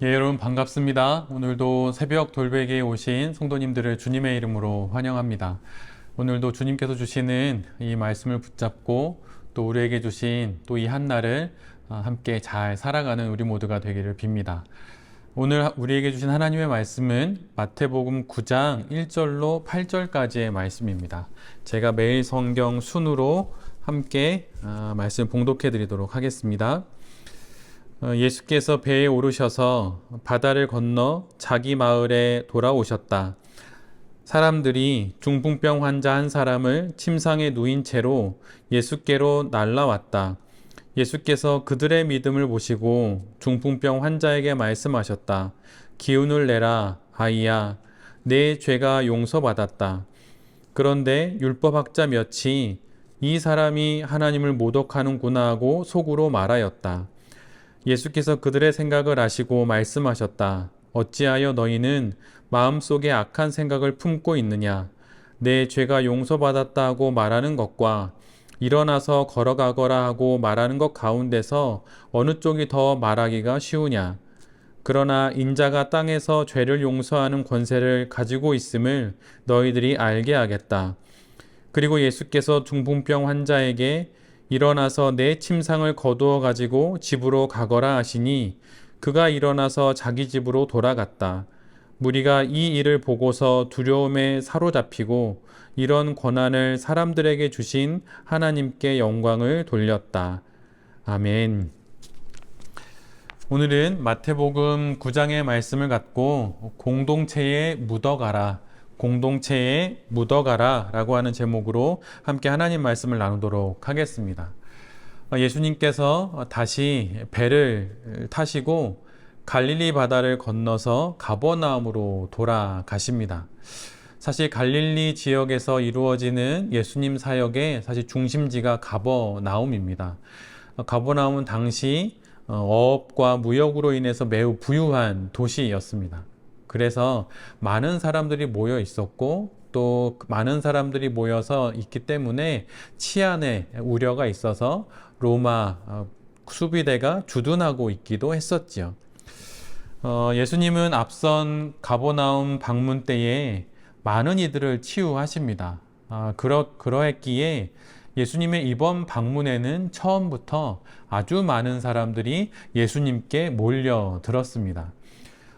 예, 여러분 반갑습니다. 오늘도 새벽 돌베개에 오신 성도님들을 주님의 이름으로 환영합니다. 오늘도 주님께서 주시는 이 말씀을 붙잡고 또 우리에게 주신 또 이 한날을 함께 잘 살아가는 우리 모두가 되기를 빕니다. 오늘 우리에게 주신 하나님의 말씀은 마태복음 9장 1절로 8절까지의 말씀입니다. 제가 매일 성경 순으로 함께 말씀 봉독해 드리도록 하겠습니다. 예수께서 배에 오르셔서 바다를 건너 자기 마을에 돌아오셨다. 사람들이 중풍병 환자 한 사람을 침상에 누인 채로 예수께로 날라왔다. 예수께서 그들의 믿음을 보시고 중풍병 환자에게 말씀하셨다. 기운을 내라, 아이야. 내 죄가 용서받았다. 그런데 율법학자 몇이 이 사람이 하나님을 모독하는구나 하고 속으로 말하였다. 예수께서 그들의 생각을 아시고 말씀하셨다. 어찌하여 너희는 마음속에 악한 생각을 품고 있느냐? 내 죄가 용서받았다 하고 말하는 것과 일어나서 걸어가거라 하고 말하는 것 가운데서 어느 쪽이 더 말하기가 쉬우냐? 그러나 인자가 땅에서 죄를 용서하는 권세를 가지고 있음을 너희들이 알게 하겠다. 그리고 예수께서 중풍병 환자에게 일어나서 내 침상을 거두어 가지고 집으로 가거라 하시니 그가 일어나서 자기 집으로 돌아갔다. 무리가 이 일을 보고서 두려움에 사로잡히고 이런 권한을 사람들에게 주신 하나님께 영광을 돌렸다. 아멘. 오늘은 마태복음 9장의 말씀을 갖고 공동체에 묻어가라 라고 하는 제목으로 함께 하나님 말씀을 나누도록 하겠습니다. 예수님께서 다시 배를 타시고 갈릴리 바다를 건너서 가버나움으로 돌아가십니다. 사실 갈릴리 지역에서 이루어지는 예수님 사역의 사실 중심지가 가버나움입니다. 가버나움은 당시 어업과 무역으로 인해서 매우 부유한 도시였습니다. 그래서 많은 사람들이 모여 있었고 또 많은 사람들이 모여서 있기 때문에 치안에 우려가 있어서 로마 수비대가 주둔하고 있기도 했었지요. 예수님은 앞선 가버나움 방문 때에 많은 이들을 치유하십니다. 그러했기에 예수님의 이번 방문에는 처음부터 아주 많은 사람들이 예수님께 몰려들었습니다.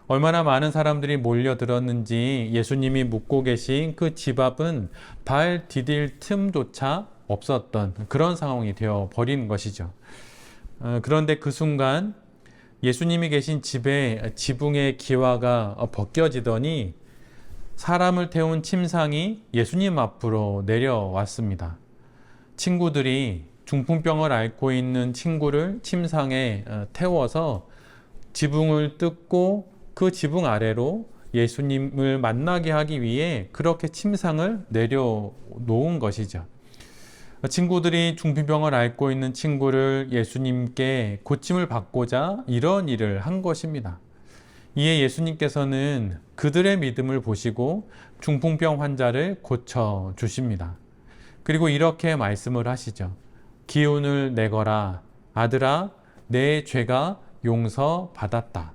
얼마나 많은 사람들이 몰려들었는지 예수님이 묵고 계신 그 집 앞은 발 디딜 틈조차 없었던 그런 상황이 되어 버린 것이죠. 그런데 그 순간 예수님이 계신 집의 지붕의 기와가 벗겨지더니 사람을 태운 침상이 예수님 앞으로 내려왔습니다. 친구들이 중풍병을 앓고 있는 친구를 침상에 태워서 지붕을 뜯고 그 지붕 아래로 예수님을 만나게 하기 위해 그렇게 침상을 내려놓은 것이죠. 친구들이 중풍병을 앓고 있는 친구를 예수님께 고침을 받고자 이런 일을 한 것입니다. 이에 예수님께서는 그들의 믿음을 보시고 중풍병 환자를 고쳐 주십니다. 그리고 이렇게 말씀을 하시죠. 기운을 내거라. 아들아, 내 죄가 용서받았다.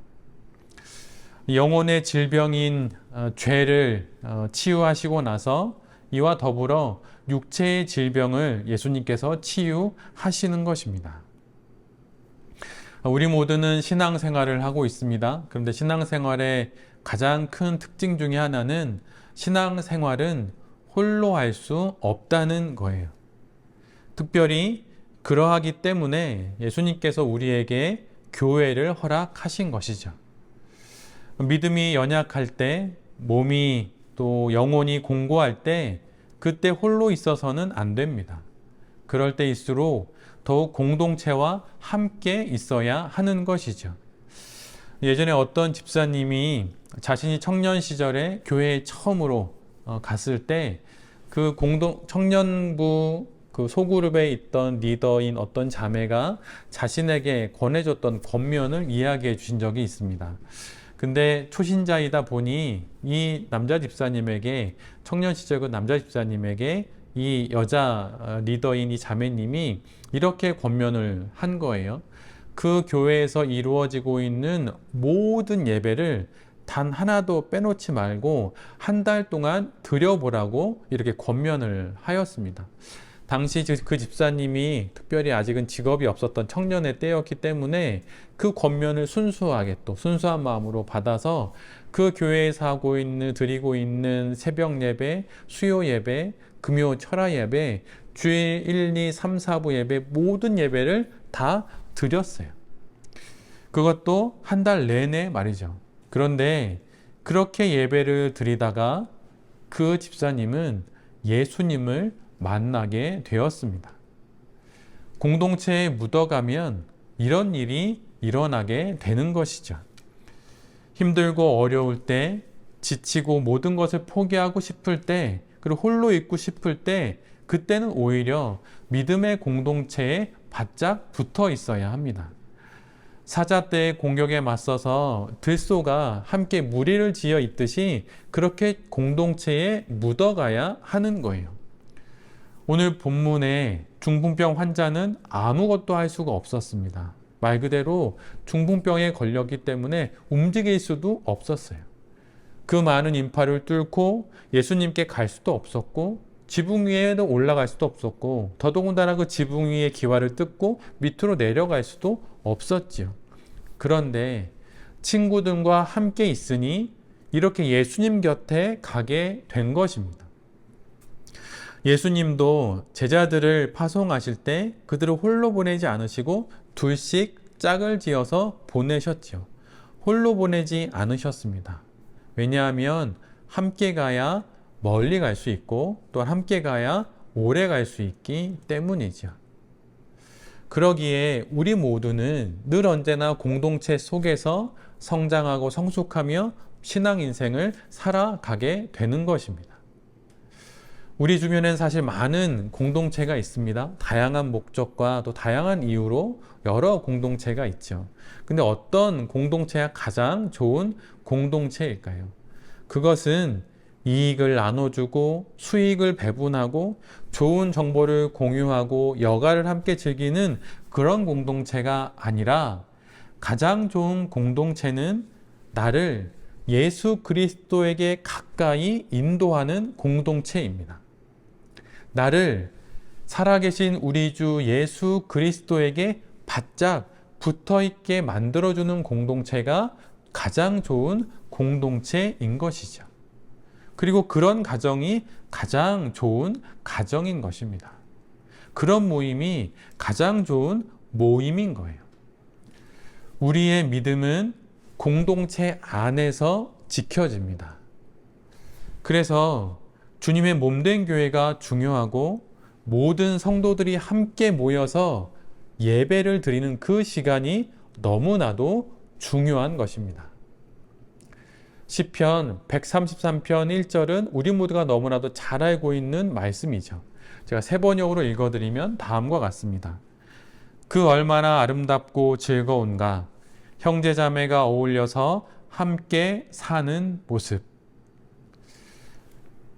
영혼의 질병인 죄를 치유하시고 나서 이와 더불어 육체의 질병을 예수님께서 치유하시는 것입니다. 우리 모두는 신앙생활을 하고 있습니다. 그런데 신앙생활의 가장 큰 특징 중에 하나는 신앙생활은 홀로 할 수 없다는 거예요. 특별히 그러하기 때문에 예수님께서 우리에게 교회를 허락하신 것이죠. 믿음이 연약할 때, 몸이 또 영혼이 공고할 때 그때 홀로 있어서는 안 됩니다. 그럴 때일수록 더욱 공동체와 함께 있어야 하는 것이죠. 예전에 어떤 집사님이 자신이 청년 시절에 교회에 처음으로 갔을 때 그 청년부 그 소그룹에 있던 리더인 어떤 자매가 자신에게 권해줬던 권면을 이야기해 주신 적이 있습니다. 근데 초신자이다 보니 이 남자 집사님에게 청년 시절 그 남자 집사님에게 이 여자 리더인 이 자매님이 이렇게 권면을 한 거예요. 그 교회에서 이루어지고 있는 모든 예배를 단 하나도 빼놓지 말고 한 달 동안 드려보라고 이렇게 권면을 하였습니다. 당시 그 집사님이 특별히 아직은 직업이 없었던 청년의 때였기 때문에 그 권면을 순수하게 또 순수한 마음으로 받아서 그 교회에서 하고 있는 드리고 있는 새벽 예배, 수요 예배, 금요 철야 예배, 주일 1, 2, 3, 4부 예배 모든 예배를 다 드렸어요. 그것도 한 달 내내 말이죠. 그런데 그렇게 예배를 드리다가 그 집사님은 예수님을 만나게 되었습니다. 공동체에 묻어가면 이런 일이 일어나게 되는 것이죠. 힘들고 어려울 때, 지치고 모든 것을 포기하고 싶을 때, 그리고 홀로 있고 싶을 때, 그때는 오히려 믿음의 공동체에 바짝 붙어 있어야 합니다. 사자 때의 공격에 맞서서 들소가 함께 무리를 지어 있듯이 그렇게 공동체에 묻어가야 하는 거예요. 오늘 본문에 중풍병 환자는 아무것도 할 수가 없었습니다. 말 그대로 중풍병에 걸렸기 때문에 움직일 수도 없었어요. 그 많은 인파를 뚫고 예수님께 갈 수도 없었고 지붕 위에도 올라갈 수도 없었고 더더군다나 그 지붕 위의 기와를 뜯고 밑으로 내려갈 수도 없었지요. 그런데 친구들과 함께 있으니 이렇게 예수님 곁에 가게 된 것입니다. 예수님도 제자들을 파송하실 때 그들을 홀로 보내지 않으시고 둘씩 짝을 지어서 보내셨지요. 홀로 보내지 않으셨습니다. 왜냐하면 함께 가야 멀리 갈 수 있고 또 함께 가야 오래 갈 수 있기 때문이죠. 그러기에 우리 모두는 늘 언제나 공동체 속에서 성장하고 성숙하며 신앙 인생을 살아가게 되는 것입니다. 우리 주변엔 사실 많은 공동체가 있습니다. 다양한 목적과 또 다양한 이유로 여러 공동체가 있죠. 근데 어떤 공동체가 가장 좋은 공동체일까요? 그것은 이익을 나눠주고 수익을 배분하고 좋은 정보를 공유하고 여가를 함께 즐기는 그런 공동체가 아니라 가장 좋은 공동체는 나를 예수 그리스도에게 가까이 인도하는 공동체입니다. 나를 살아계신 우리 주 예수 그리스도에게 바짝 붙어있게 만들어주는 공동체가 가장 좋은 공동체인 것이죠. 그리고 그런 가정이 가장 좋은 가정인 것입니다. 그런 모임이 가장 좋은 모임인 거예요. 우리의 믿음은 공동체 안에서 지켜집니다. 그래서 주님의 몸된 교회가 중요하고 모든 성도들이 함께 모여서 예배를 드리는 그 시간이 너무나도 중요한 것입니다. 시편 133편 1절은 우리 모두가 너무나도 잘 알고 있는 말씀이죠. 제가 세 번역으로 읽어드리면 다음과 같습니다. 그 얼마나 아름답고 즐거운가 형제자매가 어울려서 함께 사는 모습.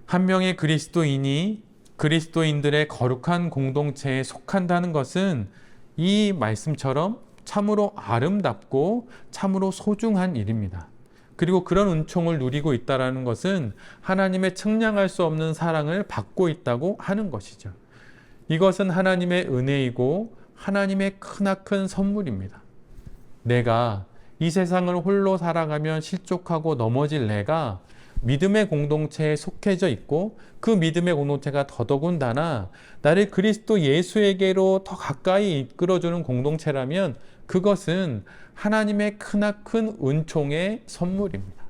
한 명의 그리스도인이 그리스도인들의 거룩한 공동체에 속한다는 것은 이 말씀처럼 참으로 아름답고 참으로 소중한 일입니다. 그리고 그런 은총을 누리고 있다는 것은 하나님의 측량할 수 없는 사랑을 받고 있다고 하는 것이죠. 이것은 하나님의 은혜이고 하나님의 크나큰 선물입니다. 내가 이 세상을 홀로 살아가면 실족하고 넘어질 내가 믿음의 공동체에 속해져 있고 그 믿음의 공동체가 더더군다나 나를 그리스도 예수에게로 더 가까이 이끌어주는 공동체라면 그것은 하나님의 크나큰 은총의 선물입니다.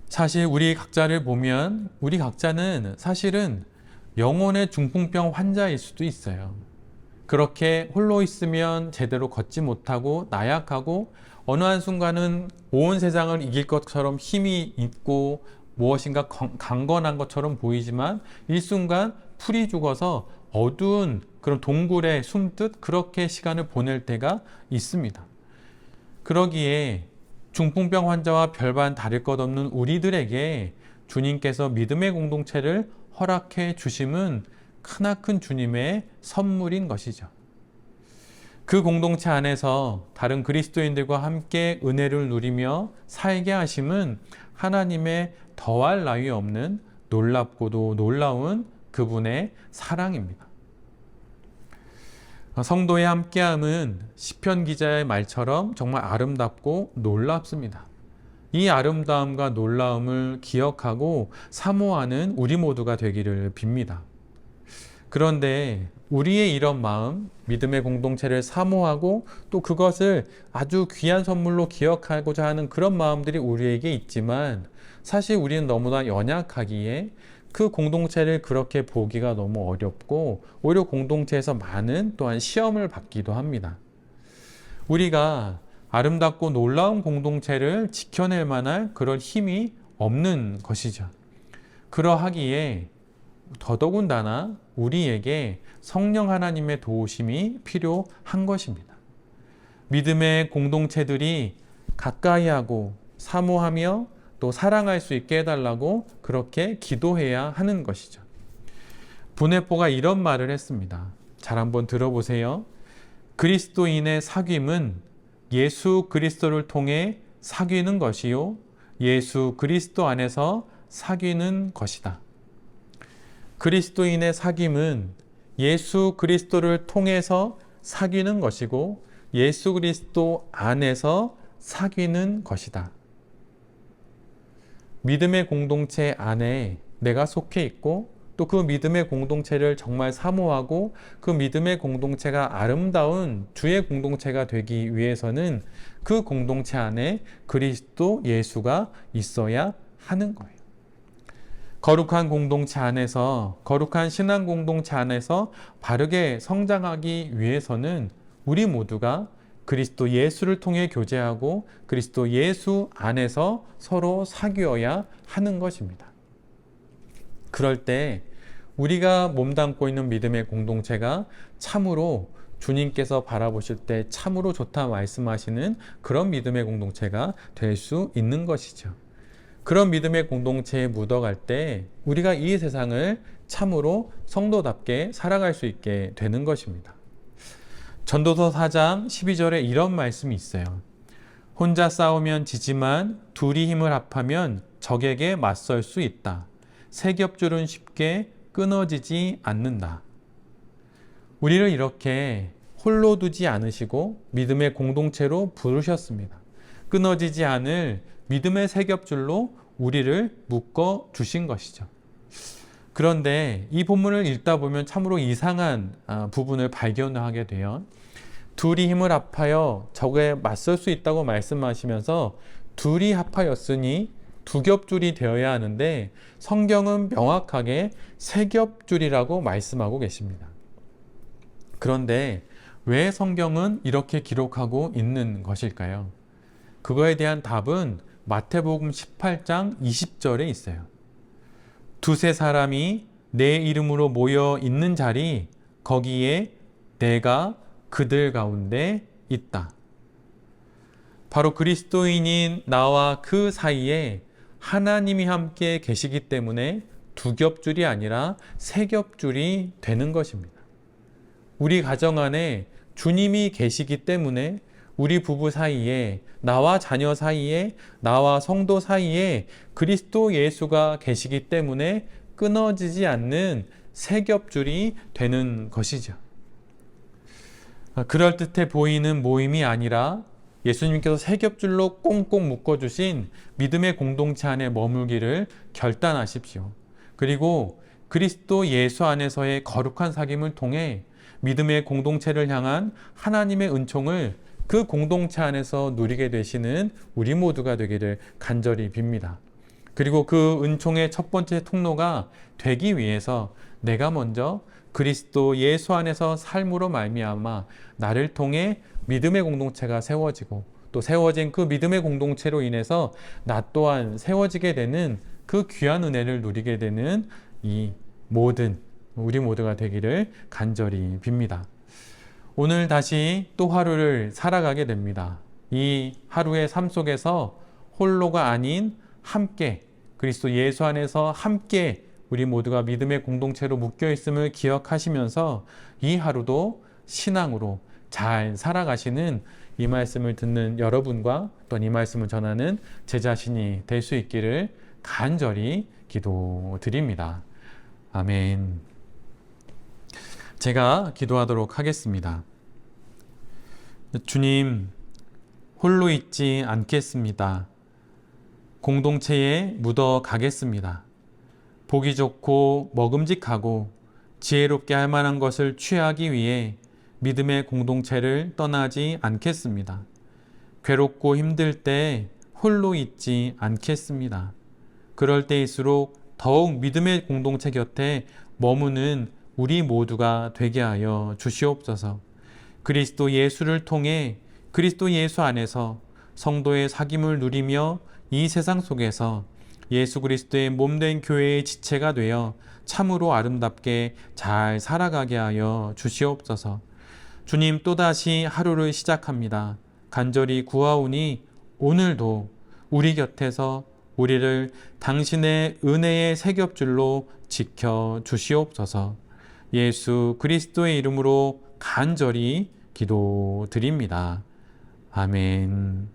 사실 우리 각자를 보면 우리 각자는 사실은 영혼의 중풍병 환자일 수도 있어요. 그렇게 홀로 있으면 제대로 걷지 못하고 나약하고 어느 한순간은 온 세상을 이길 것처럼 힘이 있고 무엇인가 강건한 것처럼 보이지만 일순간 풀이 죽어서 어두운 그런 동굴에 숨듯 그렇게 시간을 보낼 때가 있습니다. 그러기에 중풍병 환자와 별반 다를 것 없는 우리들에게 주님께서 믿음의 공동체를 허락해 주심은 크나큰 주님의 선물인 것이죠. 그 공동체 안에서 다른 그리스도인들과 함께 은혜를 누리며 살게 하심은 하나님의 더할 나위 없는 놀랍고도 놀라운 그분의 사랑입니다. 성도의 함께함은 시편 기자의 말처럼 정말 아름답고 놀랍습니다. 이 아름다움과 놀라움을 기억하고 사모하는 우리 모두가 되기를 빕니다. 그런데 우리의 이런 마음, 믿음의 공동체를 사모하고 또 그것을 아주 귀한 선물로 기억하고자 하는 그런 마음들이 우리에게 있지만 사실 우리는 너무나 연약하기에 그 공동체를 그렇게 보기가 너무 어렵고 오히려 공동체에서 많은 또한 시험을 받기도 합니다. 우리가 아름답고 놀라운 공동체를 지켜낼 만한 그런 힘이 없는 것이죠. 그러하기에 더더군다나 우리에게 성령 하나님의 도우심이 필요한 것입니다. 믿음의 공동체들이 가까이하고 사모하며 또 사랑할 수 있게 해달라고 그렇게 기도해야 하는 것이죠. 분해포가 이런 말을 했습니다. 잘 한번 들어보세요. 그리스도인의 사귐은 예수 그리스도를 통해 사귀는 것이요 예수 그리스도 안에서 사귀는 것이다. 그리스도인의 사귐은 예수 그리스도를 통해서 사귀는 것이고 예수 그리스도 안에서 사귀는 것이다. 믿음의 공동체 안에 내가 속해 있고 또 그 믿음의 공동체를 정말 사모하고 그 믿음의 공동체가 아름다운 주의 공동체가 되기 위해서는 그 공동체 안에 그리스도 예수가 있어야 하는 거예요. 거룩한 공동체 안에서, 거룩한 신앙 공동체 안에서 바르게 성장하기 위해서는 우리 모두가 그리스도 예수를 통해 교제하고 그리스도 예수 안에서 서로 사귀어야 하는 것입니다. 그럴 때 우리가 몸담고 있는 믿음의 공동체가 참으로 주님께서 바라보실 때 참으로 좋다 말씀하시는 그런 믿음의 공동체가 될 수 있는 것이죠. 그런 믿음의 공동체에 묻어갈 때 우리가 이 세상을 참으로 성도답게 살아갈 수 있게 되는 것입니다. 전도서 4장 12절에 이런 말씀이 있어요. 혼자 싸우면 지지만 둘이 힘을 합하면 적에게 맞설 수 있다. 세 겹줄은 쉽게 끊어지지 않는다. 우리를 이렇게 홀로 두지 않으시고 믿음의 공동체로 부르셨습니다. 끊어지지 않을 믿음의 세 겹줄로 우리를 묶어 주신 것이죠. 그런데 이 본문을 읽다 보면 참으로 이상한 부분을 발견하게 돼요. 둘이 힘을 합하여 적에 맞설 수 있다고 말씀하시면서 둘이 합하였으니 두 겹줄이 되어야 하는데 성경은 명확하게 세 겹줄이라고 말씀하고 계십니다. 그런데 왜 성경은 이렇게 기록하고 있는 것일까요? 그거에 대한 답은 마태복음 18장 20절에 있어요. 두세 사람이 내 이름으로 모여 있는 자리 거기에 내가 그들 가운데 있다. 바로 그리스도인인 나와 그 사이에 하나님이 함께 계시기 때문에 두 겹줄이 아니라 세 겹줄이 되는 것입니다. 우리 가정 안에 주님이 계시기 때문에 우리 부부 사이에, 나와 자녀 사이에, 나와 성도 사이에 그리스도 예수가 계시기 때문에 끊어지지 않는 세 겹줄이 되는 것이죠. 그럴듯해 보이는 모임이 아니라 예수님께서 세 겹줄로 꽁꽁 묶어주신 믿음의 공동체 안에 머물기를 결단하십시오. 그리고 그리스도 예수 안에서의 거룩한 사귐을 통해 믿음의 공동체를 향한 하나님의 은총을 그 공동체 안에서 누리게 되시는 우리 모두가 되기를 간절히 빕니다. 그리고 그 은총의 첫 번째 통로가 되기 위해서 내가 먼저 그리스도 예수 안에서 삶으로 말미암아 나를 통해 믿음의 공동체가 세워지고 또 세워진 그 믿음의 공동체로 인해서 나 또한 세워지게 되는 그 귀한 은혜를 누리게 되는 이 모든 우리 모두가 되기를 간절히 빕니다. 오늘 다시 또 하루를 살아가게 됩니다. 이 하루의 삶 속에서 홀로가 아닌 함께 그리스도 예수 안에서 함께 우리 모두가 믿음의 공동체로 묶여 있음을 기억하시면서 이 하루도 신앙으로 잘 살아가시는 이 말씀을 듣는 여러분과 또 이 말씀을 전하는 제 자신이 될 수 있기를 간절히 기도드립니다. 아멘. 제가 기도하도록 하겠습니다. 주님, 홀로 있지 않겠습니다. 공동체에 묻어 가겠습니다. 보기 좋고 먹음직하고 지혜롭게 할 만한 것을 취하기 위해 믿음의 공동체를 떠나지 않겠습니다. 괴롭고 힘들 때 홀로 있지 않겠습니다. 그럴 때일수록 더욱 믿음의 공동체 곁에 머무는 우리 모두가 되게 하여 주시옵소서. 그리스도 예수를 통해 그리스도 예수 안에서 성도의 사귐을 누리며 이 세상 속에서 예수 그리스도의 몸된 교회의 지체가 되어 참으로 아름답게 잘 살아가게 하여 주시옵소서. 주님, 또다시 하루를 시작합니다. 간절히 구하오니 오늘도 우리 곁에서 우리를 당신의 은혜의 세겹줄로 지켜 주시옵소서. 예수 그리스도의 이름으로 간절히 기도드립니다. 아멘.